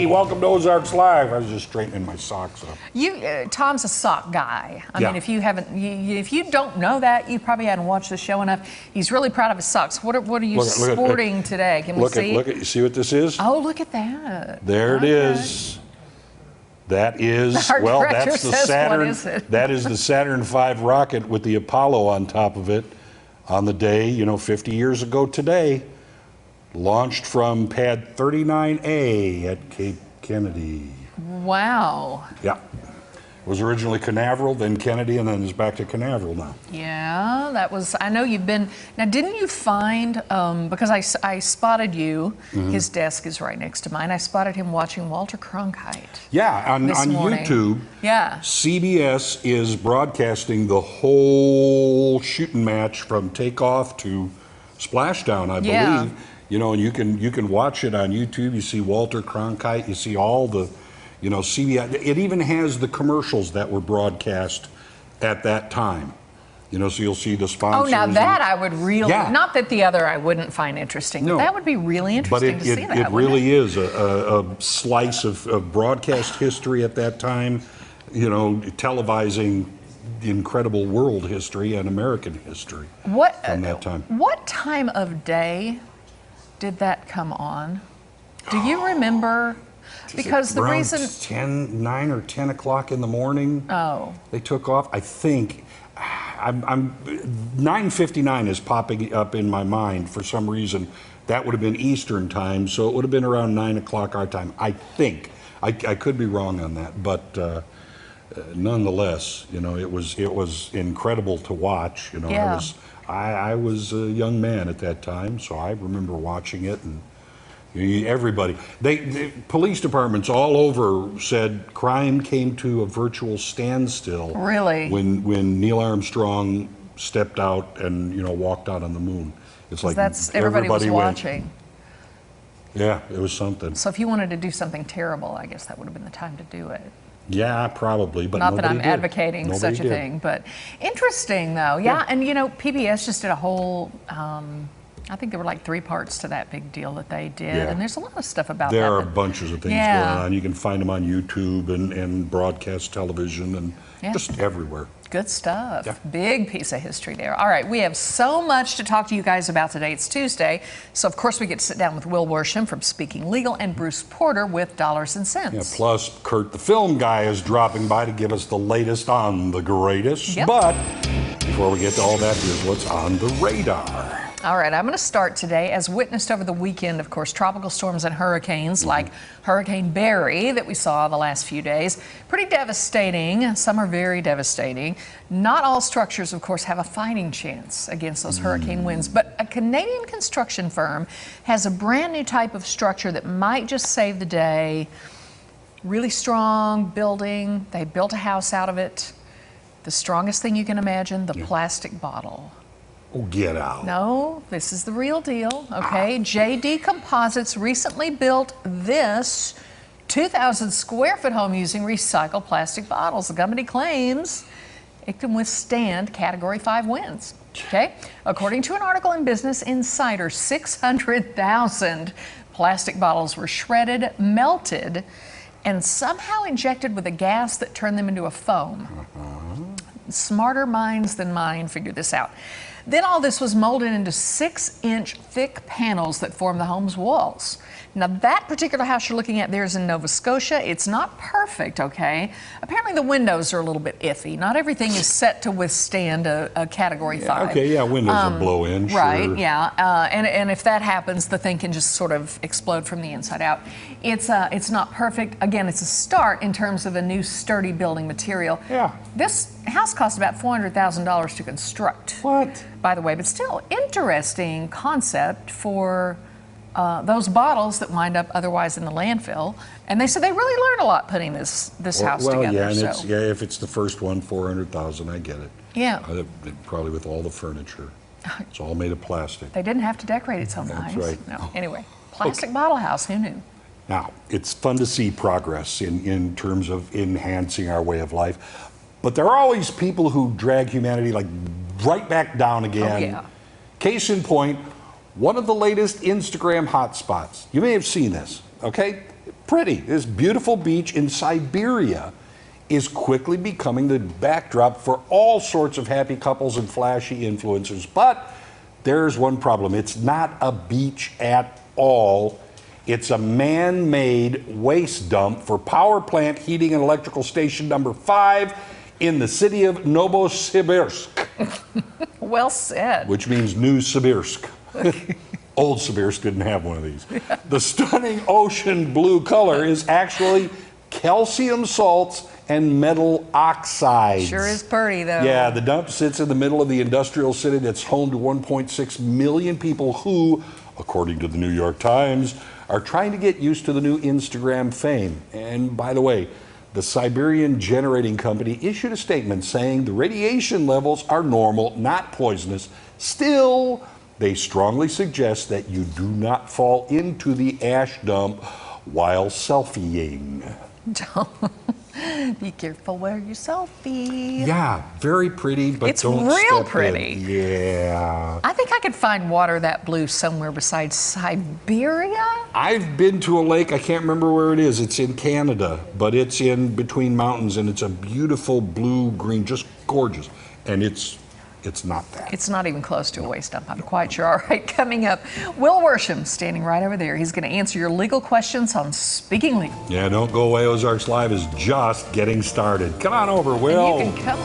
welcome to Ozarks Live. I was just straightening my socks up. Tom's a sock guy. I mean, if you haven't, if you don't know that, you probably haven't watched the show enough. He's really proud of his socks. What are you sporting today? Can we see? Look at, you see what this is? Oh, look at that. There it is. That is, well, that's the Saturn. That is the Saturn V rocket with the Apollo on top of it on the day, 50 years ago today. Launched from pad 39A at Cape Kennedy. Wow. Yeah. It was originally Canaveral, then Kennedy, and then it's back to Canaveral now. Yeah, that was, I know you've been, now didn't you find, because I spotted you, his desk is right next to mine, I spotted him watching Walter Cronkite. Yeah, on YouTube, CBS is broadcasting the whole shooting match from takeoff to splashdown, I believe. And you can watch it on YouTube. You see Walter Cronkite. You see all the, CBS. It even has the commercials that were broadcast at that time. So you'll see the sponsors. Oh, now that I would really, not that the other I wouldn't find interesting, but that would be really interesting to see that. It really is a slice of broadcast history at that time, televising the incredible world history and American history from that time. What time of day did that come on? Do you remember? Because the reason 9 or 10 o'clock in the morning. Oh, they took off. I think I'm 9:59 is popping up in my mind for some reason. That would have been Eastern time, so it would have been around 9 o'clock our time. I think I could be wrong on that, but nonetheless, it was incredible to watch. I was a young man at that time, so I remember watching it, and everybody, the police departments all over said crime came to a virtual standstill. Really? When Neil Armstrong stepped out and walked out on the moon. It's like everybody was watching. Yeah, it was something. So if you wanted to do something terrible, I guess that would have been the time to do it. Yeah, probably, but not that I'm did. advocating such a thing, but interesting though. Yeah, and PBS just did a whole. I think there were like 3 parts to that big deal that they did, and there's a lot of stuff about that. There are bunches of things going on. You can find them on YouTube and broadcast television and just everywhere. Good stuff. Yeah. Big piece of history there. All right, we have so much to talk to you guys about today. It's Tuesday, so of course we get to sit down with Will Worsham from Speaking Legal and Bruce Porter with Dollars and Cents. Yeah, plus Kurt the film guy is dropping by to give us the latest on the greatest. Yep. But before we get to all that, here's what's on the radar. All right, I'm going to start today. As witnessed over the weekend, of course, tropical storms and hurricanes like Hurricane Barry that we saw the last few days. Pretty devastating. Some are very devastating. Not all structures, of course, have a fighting chance against those hurricane winds, but a Canadian construction firm has a brand new type of structure that might just save the day. Really strong building. They built a house out of it. The strongest thing you can imagine, the plastic bottle. Oh, get out. No, this is the real deal, okay? JD Composites recently built this 2,000 square foot home using recycled plastic bottles. The company claims it can withstand Category 5 winds, okay? According to an article in Business Insider, 600,000 plastic bottles were shredded, melted, and somehow injected with a gas that turned them into a foam. Smarter minds than mine figured this out. Then all this was molded into 6-inch thick panels that form the home's walls. Now that particular house you're looking at there is in Nova Scotia. It's not perfect, okay? Apparently the windows are a little bit iffy. Not everything is set to withstand a Category 5. Okay, windows will blow in, right, sure. And if that happens, the thing can just sort of explode from the inside out. It's not perfect. Again, it's a start in terms of a new sturdy building material. Yeah. This house cost about $400,000 to construct. What? By the way, but still interesting concept for those bottles that wind up otherwise in the landfill. And they said they really learned a lot putting this house together. Yeah, and if it's the first one, $400,000, I get it. Yeah. Probably with all the furniture. It's all made of plastic. They didn't have to decorate it so nice. That's right. No. Anyway, plastic bottle house, who knew? Now, it's fun to see progress in terms of enhancing our way of life. But there are always people who drag humanity right back down again. Oh, yeah. Case in point, one of the latest Instagram hotspots. You may have seen this, okay? Pretty. This beautiful beach in Siberia is quickly becoming the backdrop for all sorts of happy couples and flashy influencers. But there's one problem. It's not a beach at all. It's a man-made waste dump for power plant heating and electrical station number 5 in the city of Novosibirsk. Well said. Which means New Sibirsk. Old Sibirsk didn't have one of these. The stunning ocean blue color is actually calcium salts and metal oxides. Sure is pretty, though. Yeah, the dump sits in the middle of the industrial city that's home to 1.6 million people who, according to the New York Times, are trying to get used to the new Instagram fame. And by the way, the Siberian Generating Company issued a statement saying the radiation levels are normal, not poisonous. Still, they strongly suggest that you do not fall into the ash dump while selfieing. Be careful where you selfie. Yeah, very pretty, but It's don't real step pretty. in. Yeah. I think I could find water that blue somewhere besides Siberia. I've been to a lake, I can't remember where it is. It's in Canada, but it's in between mountains, and it's a beautiful blue-green, just gorgeous. And it's not that. It's not even close to a waste dump, I'm quite sure. All right, coming up, Will Worsham standing right over there. He's going to answer your legal questions on Speaking Legal. Yeah, don't go away. Ozarks Live is just getting started. Come on over, Will. And you can come